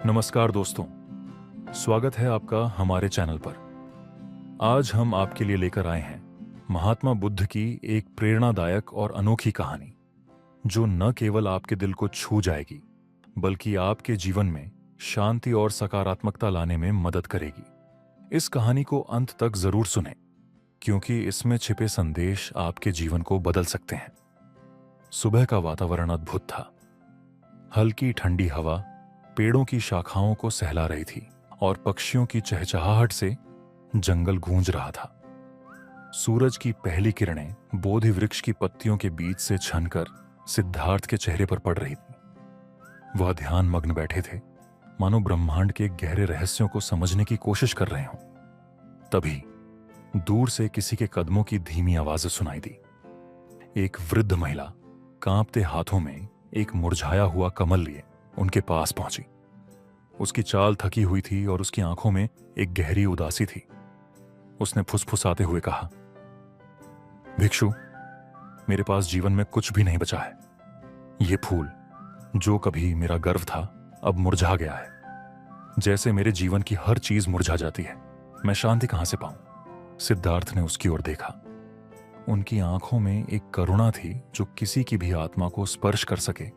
नमस्कार दोस्तों, स्वागत है आपका हमारे चैनल पर। आज हम आपके लिए लेकर आए हैं महात्मा बुद्ध की एक प्रेरणादायक और अनोखी कहानी, जो न केवल आपके दिल को छू जाएगी, बल्कि आपके जीवन में शांति और सकारात्मकता लाने में मदद करेगी। इस कहानी को अंत तक जरूर सुनें, क्योंकि इसमें छिपे संदेश आपके जीवन को बदल सकते हैं। सुबह का वातावरण अद्भुत था। हल्की ठंडी हवा पेड़ों की शाखाओं को सहला रही थी और पक्षियों की चहचहाहट से जंगल गूंज रहा था। सूरज की पहली किरणें बोधि वृक्ष की पत्तियों के बीच से छनकर सिद्धार्थ के चेहरे पर पड़ रही थी। वह ध्यान मग्न बैठे थे, मानो ब्रह्मांड के गहरे रहस्यों को समझने की कोशिश कर रहे हों। तभी दूर से किसी के कदमों की धीमी आवाज सुनाई दी। एक वृद्ध महिला कांपते हाथों में एक मुरझाया हुआ कमल लिए उनके पास पहुंची। उसकी चाल थकी हुई थी और उसकी आंखों में एक गहरी उदासी थी। उसने फुसफुसाते हुए कहा, भिक्षु, मेरे पास जीवन में कुछ भी नहीं बचा है। ये फूल, जो कभी मेरा गर्व था, अब मुरझा गया है। जैसे मेरे जीवन की हर चीज मुरझा जाती है, मैं शांति कहां से पाऊं? सिद्धार्थ ने उसकी ओर देखा। उनकी आंखों में एक करुणा थी जो किसी की भी आत्मा को स्पर्श कर सके।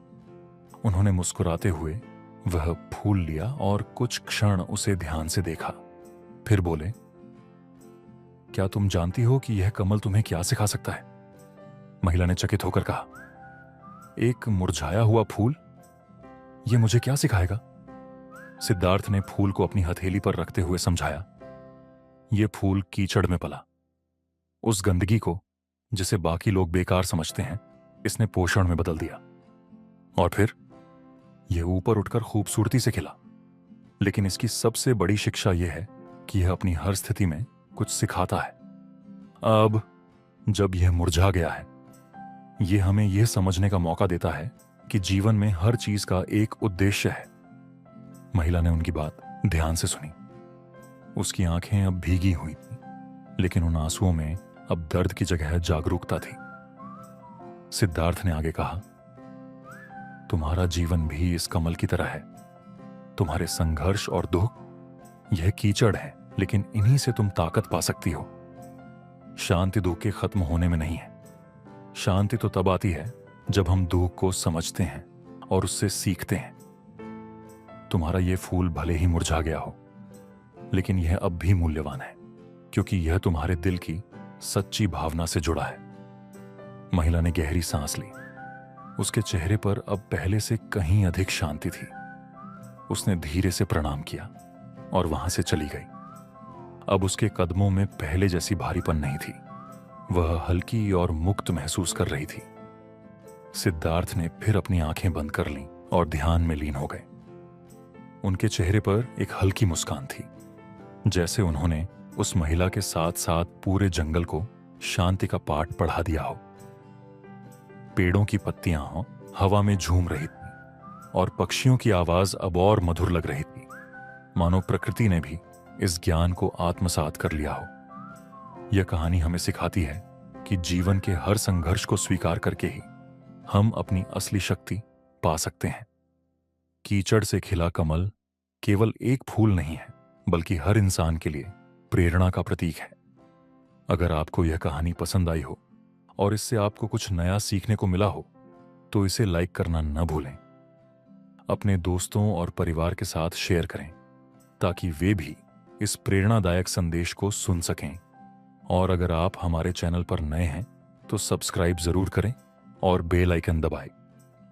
उन्होंने मुस्कुराते हुए वह फूल लिया और कुछ क्षण उसे ध्यान से देखा। फिर बोले, क्या तुम जानती हो कि यह कमल तुम्हें क्या सिखा सकता है? महिला ने चकित होकर कहा, एक मुरझाया हुआ फूल, यह मुझे क्या सिखाएगा? सिद्धार्थ ने फूल को अपनी हथेली पर रखते हुए समझाया, यह फूल कीचड़ में पला। उस गंदगी को, जिसे बाकी लोग बेकार समझते हैं, इसने पोषण में बदल दिया। और फिर यह ऊपर उठकर खूबसूरती से खिला। लेकिन इसकी सबसे बड़ी शिक्षा यह है कि यह अपनी हर स्थिति में कुछ सिखाता है। अब जब यह मुरझा गया है, यह हमें यह समझने का मौका देता है कि जीवन में हर चीज का एक उद्देश्य है। महिला ने उनकी बात ध्यान से सुनी। उसकी आंखें अब भीगी हुई थीं, लेकिन उन आंसुओं में अब दर्द की जगह जागरूकता थी। सिद्धार्थ ने आगे कहा, तुम्हारा जीवन भी इस कमल की तरह है। तुम्हारे संघर्ष और दुख, यह कीचड़ है, लेकिन इन्हीं से तुम ताकत पा सकती हो। शांति दुख के खत्म होने में नहीं है। शांति तो तब आती है जब हम दुख को समझते हैं और उससे सीखते हैं। तुम्हारा यह फूल भले ही मुरझा गया हो, लेकिन यह अब भी मूल्यवान है, क्योंकि यह तुम्हारे दिल की सच्ची भावना से जुड़ा है। महिला ने गहरी सांस ली। उसके चेहरे पर अब पहले से कहीं अधिक शांति थी। उसने धीरे से प्रणाम किया और वहां से चली गई। अब उसके कदमों में पहले जैसी भारीपन नहीं थी। वह हल्की और मुक्त महसूस कर रही थी। सिद्धार्थ ने फिर अपनी आंखें बंद कर लीं और ध्यान में लीन हो गए। उनके चेहरे पर एक हल्की मुस्कान थी, जैसे उन्होंने उस महिला के साथ साथ पूरे जंगल को शांति का पाठ पढ़ा दिया हो। पेड़ों की पत्तियां हवा में झूम रही थीं और पक्षियों की आवाज अब और मधुर लग रही थी, मानो प्रकृति ने भी इस ज्ञान को आत्मसात कर लिया हो। यह कहानी हमें सिखाती है कि जीवन के हर संघर्ष को स्वीकार करके ही हम अपनी असली शक्ति पा सकते हैं। कीचड़ से खिला कमल केवल एक फूल नहीं है, बल्कि हर इंसान के लिए प्रेरणा का प्रतीक है। अगर आपको यह कहानी पसंद आई हो और इससे आपको कुछ नया सीखने को मिला हो, तो इसे लाइक करना न भूलें। अपने दोस्तों और परिवार के साथ शेयर करें, ताकि वे भी इस प्रेरणादायक संदेश को सुन सकें। और अगर आप हमारे चैनल पर नए हैं, तो सब्सक्राइब जरूर करें और बेल आइकन दबाएं,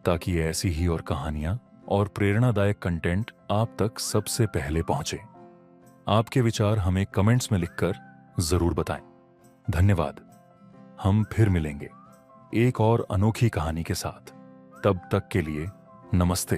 ताकि ऐसी ही और कहानियां और प्रेरणादायक कंटेंट आप तक सबसे पहले पहुंचे। आपके विचार हमें कमेंट्स में लिखकर जरूर बताएं। धन्यवाद। हम फिर मिलेंगे एक और अनोखी कहानी के साथ। तब तक के लिए नमस्ते।